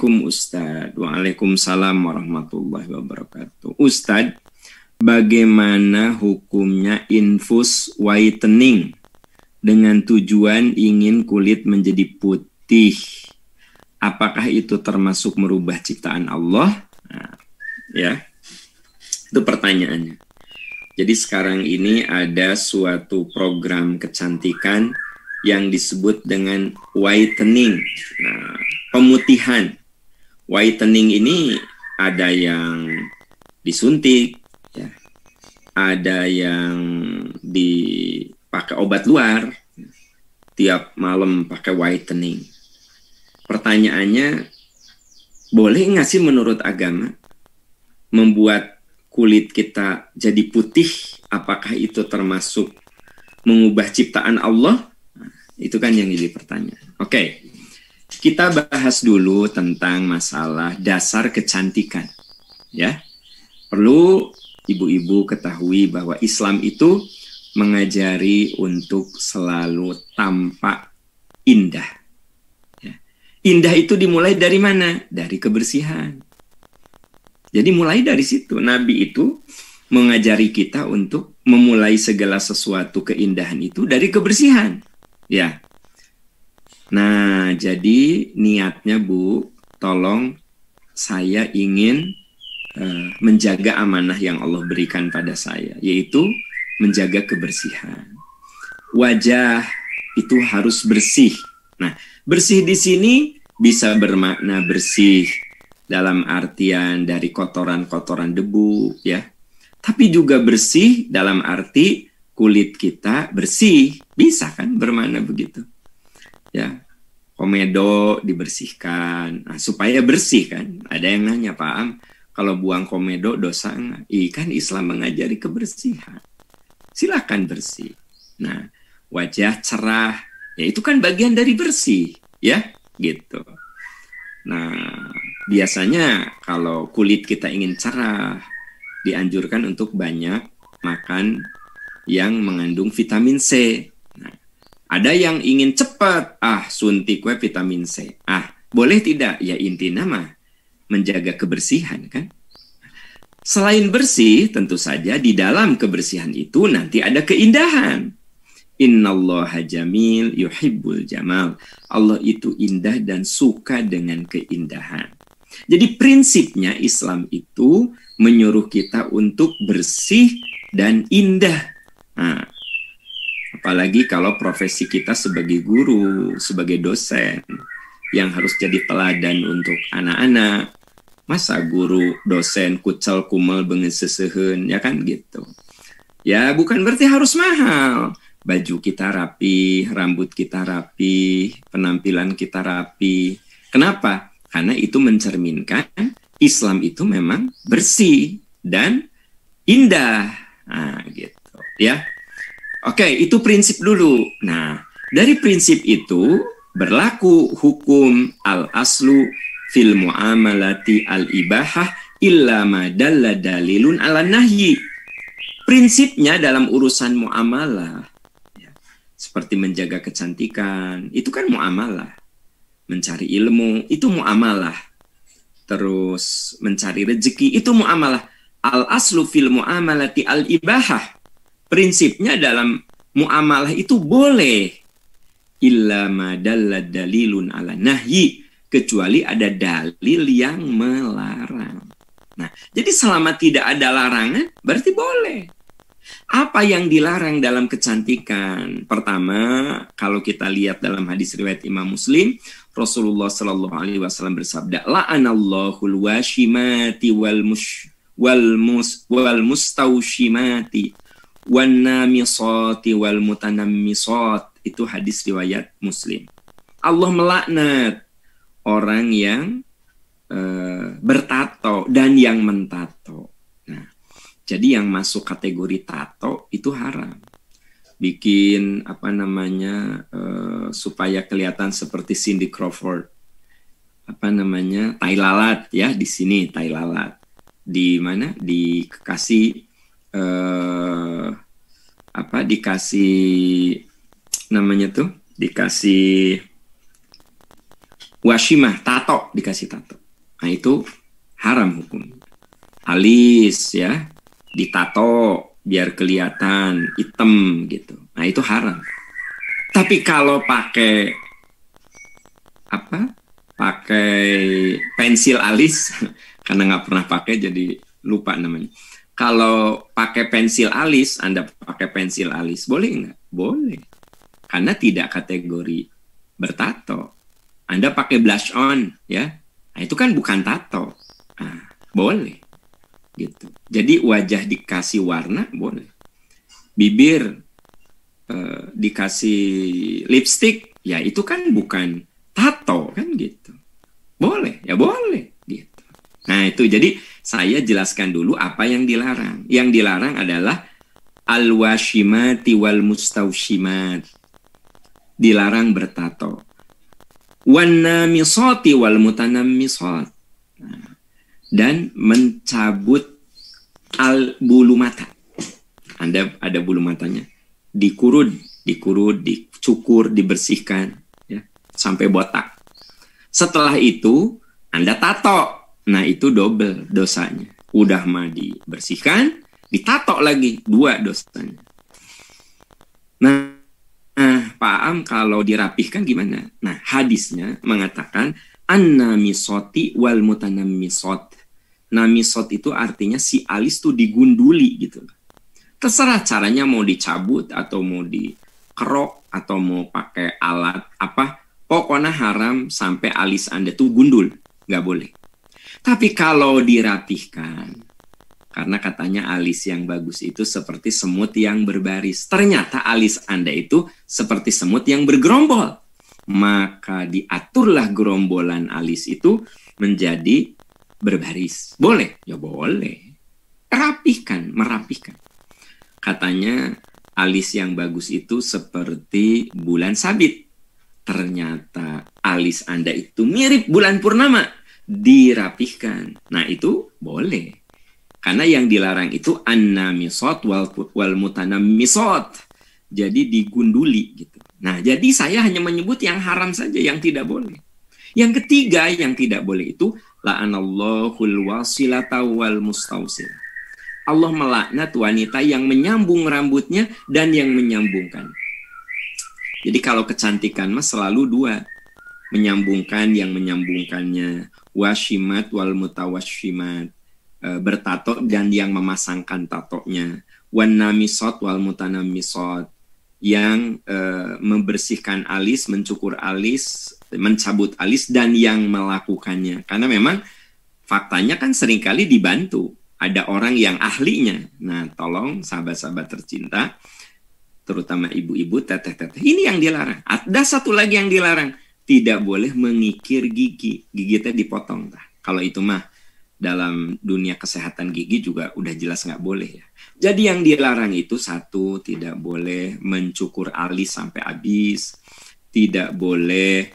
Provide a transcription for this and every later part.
Assalamualaikum Ustadz. Waalaikumsalam warahmatullahi wabarakatuh. Ustadz, bagaimana hukumnya infus whitening dengan tujuan ingin kulit menjadi putih? Apakah itu termasuk merubah ciptaan Allah? Nah, ya, itu pertanyaannya. Jadi sekarang ini ada suatu program kecantikan yang disebut dengan whitening. Nah, pemutihan. Whitening ini ada yang disuntik, ya. Ada yang dipakai obat luar, tiap malam pakai whitening. Pertanyaannya, boleh nggak sih menurut agama membuat kulit kita jadi putih? Apakah itu termasuk mengubah ciptaan Allah? Itu kan yang jadi pertanyaan. Oke, kita bahas dulu tentang masalah dasar kecantikan. Ya, perlu ibu-ibu ketahui bahwa Islam itu mengajari untuk selalu tampak indah. Ya. Indah itu dimulai dari mana? Dari kebersihan. Jadi mulai dari situ. Nabi itu mengajari kita untuk memulai segala sesuatu keindahan itu dari kebersihan. Ya, nah jadi niatnya Bu, tolong saya ingin menjaga amanah yang Allah berikan pada saya, yaitu menjaga kebersihan. Wajah itu harus bersih. Nah, bersih di sini bisa bermakna bersih dalam artian dari kotoran-kotoran debu, ya. Tapi juga bersih dalam arti kulit kita bersih, bisa kan bermakna begitu, ya. Komedo dibersihkan, nah, supaya bersih kan. Ada yang nanya, Pak Am, kalau buang komedo dosa nggak? Kan Islam mengajari kebersihan, silakan bersih. Nah, wajah cerah, ya itu kan bagian dari bersih, ya, gitu. Nah, biasanya kalau kulit kita ingin cerah, dianjurkan untuk banyak makan yang mengandung vitamin C. Nah, ada yang ingin cepat, suntik we vitamin C. Boleh tidak? Ya intinya mah menjaga kebersihan kan. Selain bersih, tentu saja di dalam kebersihan itu nanti ada keindahan. Innallaha jamil yuhibbul jamal. Allah itu indah dan suka dengan keindahan. Jadi prinsipnya Islam itu menyuruh kita untuk bersih dan indah. Nah, apalagi kalau profesi kita sebagai guru, sebagai dosen, yang harus jadi teladan untuk anak-anak. Masa guru, dosen, kucel, kumel, bengesesehen, ya kan gitu. Ya bukan berarti harus mahal. Baju kita rapi, rambut kita rapi, penampilan kita rapi. Kenapa? Karena itu mencerminkan Islam itu memang bersih dan indah. Nah, gitu ya. Oke, itu prinsip dulu. Nah, dari prinsip itu berlaku hukum al-aslu fil muamalati al-ibahah illa ma dalla dalilun ala nahyi. Prinsipnya dalam urusan muamalah, ya, seperti menjaga kecantikan, itu kan muamalah. Mencari ilmu, itu muamalah. Terus mencari rezeki, itu muamalah. Al-aslu fil muamalati al-ibahah. Prinsipnya dalam muamalah itu boleh. Illa ma dalla dalilun ala nahyi. Kecuali ada dalil yang melarang. Nah, jadi selama tidak ada larangan, berarti boleh. Apa yang dilarang dalam kecantikan? Pertama, kalau kita lihat dalam hadis riwayat Imam Muslim, Rasulullah Shallallahu Alaihi Wasallam bersabda, la'anallahul washimati wal mustaushimati wan namisati wal mutanammisat. Itu hadis riwayat Muslim. Allah melaknat orang yang bertato dan yang mentato. Nah, jadi yang masuk kategori tato itu haram. Bikin supaya kelihatan seperti Cindy Crawford. Tai lalat ya, di sini tai lalat. Di mana? Dikasih dikasih Washimah, tato, dikasih tato. Nah itu haram hukum. Alis ya, ditato biar kelihatan hitam gitu. Nah itu haram. Tapi kalau pakai apa? Pakai pensil alis, karena nggak pernah pakai jadi lupa namanya. Kalau pakai pensil alis, Anda pakai pensil alis, boleh nggak? Boleh. Karena tidak kategori bertato. Anda pakai blush on, ya. Nah, itu kan bukan tato. Nah, boleh. Gitu. Jadi wajah dikasih warna, boleh. Bibir dikasih lipstick, ya itu kan bukan tato, kan gitu. Boleh, ya boleh. Gitu. Nah itu, jadi saya jelaskan dulu apa yang dilarang. Yang dilarang adalah al-washimati wal mustawshimat. Dilarang bertato. Wan-namisati wal mutanammisat. Dan mencabut bulu mata. Anda ada bulu matanya. Dikurut, dicukur, dibersihkan. Ya, sampai botak. Setelah itu, Anda tato. Nah itu double dosanya. Udah mah dibersihkan, ditato lagi, 2 dosanya. Nah, Pak Am kalau dirapihkan gimana? Nah hadisnya mengatakan an-namisoti wal mutanammisot. Namisot itu artinya si alis tuh digunduli gitu. Terserah caranya, mau dicabut atau mau dikerok atau mau pakai alat apa. Pokoknya haram sampai alis Anda tuh gundul. Nggak boleh. Tapi kalau dirapihkan, karena katanya alis yang bagus itu seperti semut yang berbaris. Ternyata alis Anda itu seperti semut yang bergerombol. Maka diaturlah gerombolan alis itu menjadi berbaris. Boleh? Ya boleh. Rapihkan, merapihkan. Katanya alis yang bagus itu seperti bulan sabit. Ternyata alis Anda itu mirip bulan purnama. Dirapihkan. Nah itu boleh. Karena yang dilarang itu an-namisat wal mutanammisat. Jadi digunduli gitu. Nah jadi saya hanya menyebut yang haram saja, yang tidak boleh. Yang ketiga yang tidak boleh itu la'anallahul wasilata wal mustausil. Allah melaknat wanita yang menyambung rambutnya dan yang menyambungkan. Jadi kalau kecantikan mas selalu 2. Menyambungkan, yang menyambungkannya. Washimat wal mutawashimat. Bertato dan yang memasangkan tatonya. Wan namisot wal mutanamisot. Yang membersihkan alis, mencukur alis, mencabut alis, dan yang melakukannya. Karena memang faktanya kan seringkali dibantu. Ada orang yang ahlinya. Nah, tolong sahabat-sahabat tercinta, terutama ibu-ibu, teteh-teteh, ini yang dilarang. Ada satu lagi yang dilarang, tidak boleh mengikir gigi. Gigi teh dipotong. Kalau itu mah dalam dunia kesehatan gigi juga udah jelas nggak boleh ya. Jadi yang dilarang itu 1, tidak boleh mencukur alis sampai habis, tidak boleh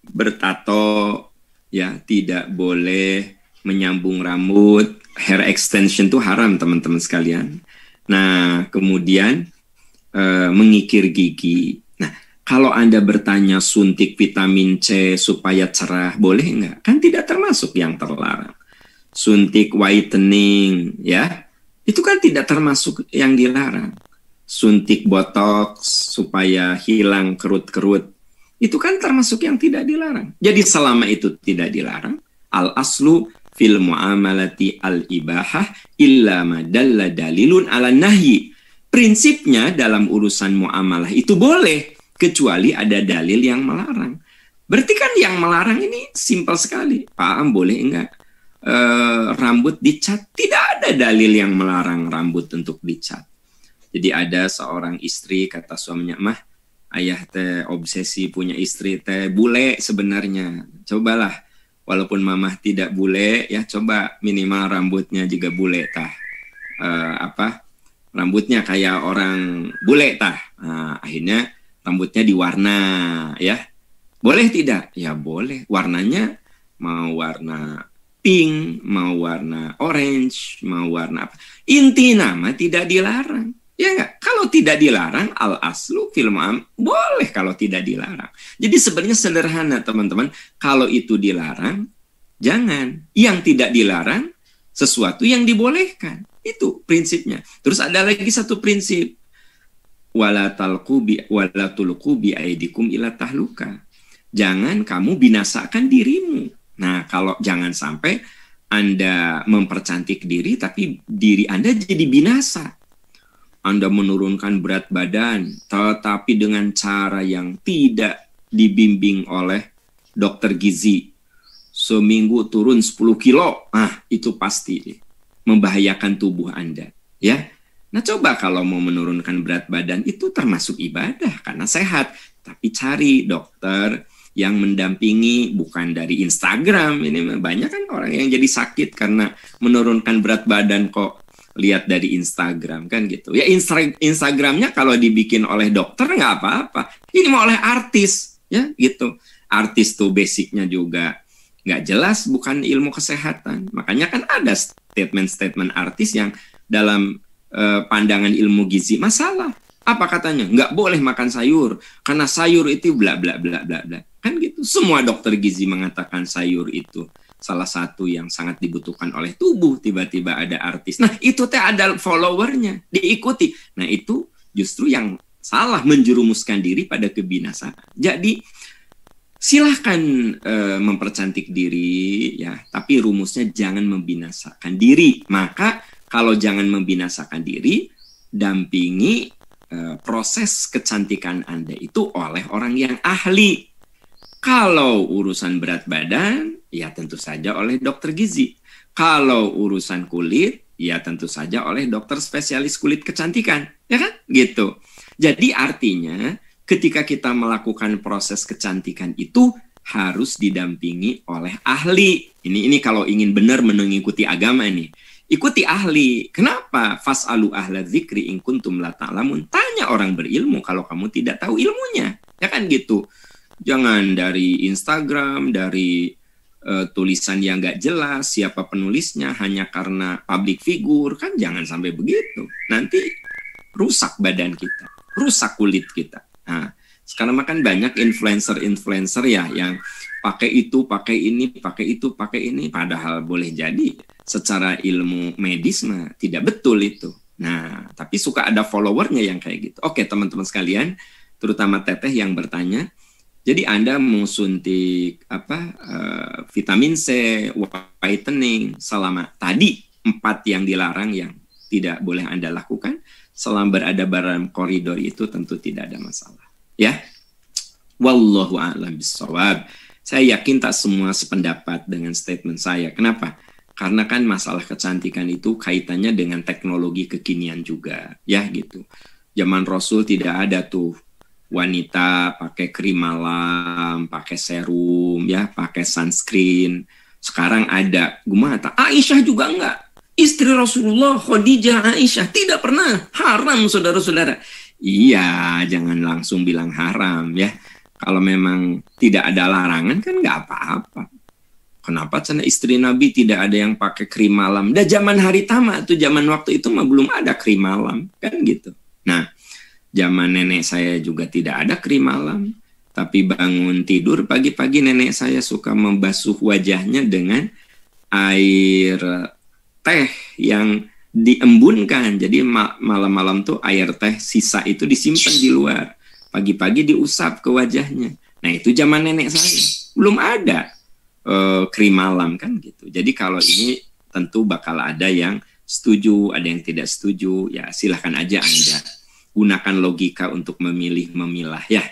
bertato, ya, tidak boleh menyambung rambut. Hair extension itu haram teman-teman sekalian. Nah kemudian mengikir gigi. Nah kalau Anda bertanya suntik vitamin C supaya cerah, boleh nggak? Kan tidak termasuk yang terlarang. Suntik whitening, ya, itu kan tidak termasuk yang dilarang. Suntik botox supaya hilang kerut-kerut, itu kan termasuk yang tidak dilarang. Jadi selama itu tidak dilarang, al-aslu fil muamalati al-ibahah illa ma dalla dalilun ala nahyi. Prinsipnya dalam urusan muamalah itu boleh, kecuali ada dalil yang melarang. Berarti kan yang melarang ini simpel sekali. Pak Am, boleh enggak rambut dicat? Tidak ada dalil yang melarang rambut untuk dicat. Jadi ada seorang istri, kata suaminya, mah ayah teh obsesi punya istri teh bule sebenarnya. Cobalah, walaupun mamah tidak bule, ya coba minimal rambutnya juga bule tah. Rambutnya kayak orang bule tah. Nah, akhirnya rambutnya diwarna, ya. Boleh tidak? Ya boleh. Warnanya mau warna pink, mau warna orange, mau warna apa. Inti nama tidak dilarang. Ya nggak? Kalau tidak dilarang, al-aslu fil boleh kalau tidak dilarang. Jadi sebenarnya sederhana teman-teman. Kalau itu dilarang, jangan. Yang tidak dilarang, sesuatu yang dibolehkan. Itu prinsipnya. Terus ada lagi satu prinsip. Wala tulqu bi aidikum ila tahluka. Jangan kamu binasakan dirimu. Nah, kalau jangan sampai Anda mempercantik diri, tapi diri Anda jadi binasa. Anda menurunkan berat badan, tetapi dengan cara yang tidak dibimbing oleh dokter gizi. Seminggu turun 10 kilo, itu pasti membahayakan tubuh Anda. Ya, nah coba kalau mau menurunkan berat badan itu termasuk ibadah karena sehat. Tapi cari dokter yang mendampingi, bukan dari Instagram. Ini banyak kan orang yang jadi sakit karena menurunkan berat badan kok. Lihat dari Instagram kan gitu. Ya Instagramnya kalau dibikin oleh dokter nggak apa-apa. Ini mau oleh artis ya gitu. Artis tuh basicnya juga nggak jelas, bukan ilmu kesehatan. Makanya kan ada statement-statement artis yang dalam pandangan ilmu gizi masalah. Apa katanya? Nggak boleh makan sayur karena sayur itu bla bla bla bla bla. Kan gitu. Semua dokter gizi mengatakan sayur itu salah satu yang sangat dibutuhkan oleh tubuh. Tiba-tiba ada artis. Nah, itu teh ada followernya, diikuti. Nah, itu justru yang salah, menjerumuskan diri pada kebinasaan. Jadi, silahkan mempercantik diri, ya, tapi rumusnya jangan membinasakan diri. Maka, kalau jangan membinasakan diri, dampingi proses kecantikan Anda itu oleh orang yang ahli. Kalau urusan berat badan, ya tentu saja oleh dokter gizi. Kalau urusan kulit, ya tentu saja oleh dokter spesialis kulit kecantikan. Ya kan? Gitu. Jadi artinya ketika kita melakukan proses kecantikan itu harus didampingi oleh ahli. Ini kalau ingin benar mengikuti agama nih. Ikuti ahli. Kenapa? Fas'alu ahla dzikri in kuntum la ta'lamun. Tanya orang berilmu kalau kamu tidak tahu ilmunya. Ya kan gitu. Jangan dari Instagram, dari tulisan yang nggak jelas, siapa penulisnya hanya karena public figure, kan jangan sampai begitu. Nanti rusak badan kita, rusak kulit kita. Nah, sekarang makan banyak influencer ya yang pakai itu, pakai ini, pakai itu, pakai ini, padahal boleh jadi secara ilmu medis mah tidak betul itu. Nah, tapi suka ada followernya yang kayak gitu. Oke, teman-teman sekalian, terutama Teteh yang bertanya, jadi Anda mau suntik vitamin C, whitening selama tadi 4 yang dilarang yang tidak boleh Anda lakukan, selama berada dalam koridor itu tentu tidak ada masalah. Ya, wallahu a'lam bishawab. Saya yakin tak semua sependapat dengan statement saya. Kenapa? Karena kan masalah kecantikan itu kaitannya dengan teknologi kekinian juga, ya gitu. Zaman Rasul tidak ada tuh wanita pakai krim malam, pakai serum, ya, pakai sunscreen. Sekarang ada, gimana? Aisyah juga enggak. Istri Rasulullah, Khadijah, Aisyah tidak pernah. Haram, saudara-saudara. Iya, jangan langsung bilang haram, ya. Kalau memang tidak ada larangan kan enggak apa-apa. Kenapa karena istri Nabi tidak ada yang pakai krim malam? Dah zaman hari tamat tuh, zaman waktu itu mah belum ada krim malam, kan gitu. Nah, zaman nenek saya juga tidak ada krim malam. Tapi bangun tidur pagi-pagi nenek saya suka membasuh wajahnya dengan air teh yang diembunkan. Jadi malam-malam tuh air teh sisa itu disimpan di luar. Pagi-pagi diusap ke wajahnya. Nah itu zaman nenek saya. Belum ada krim malam kan gitu. Jadi kalau ini tentu bakal ada yang setuju, ada yang tidak setuju. Ya silahkan aja Anda gunakan logika untuk memilih-memilah ya.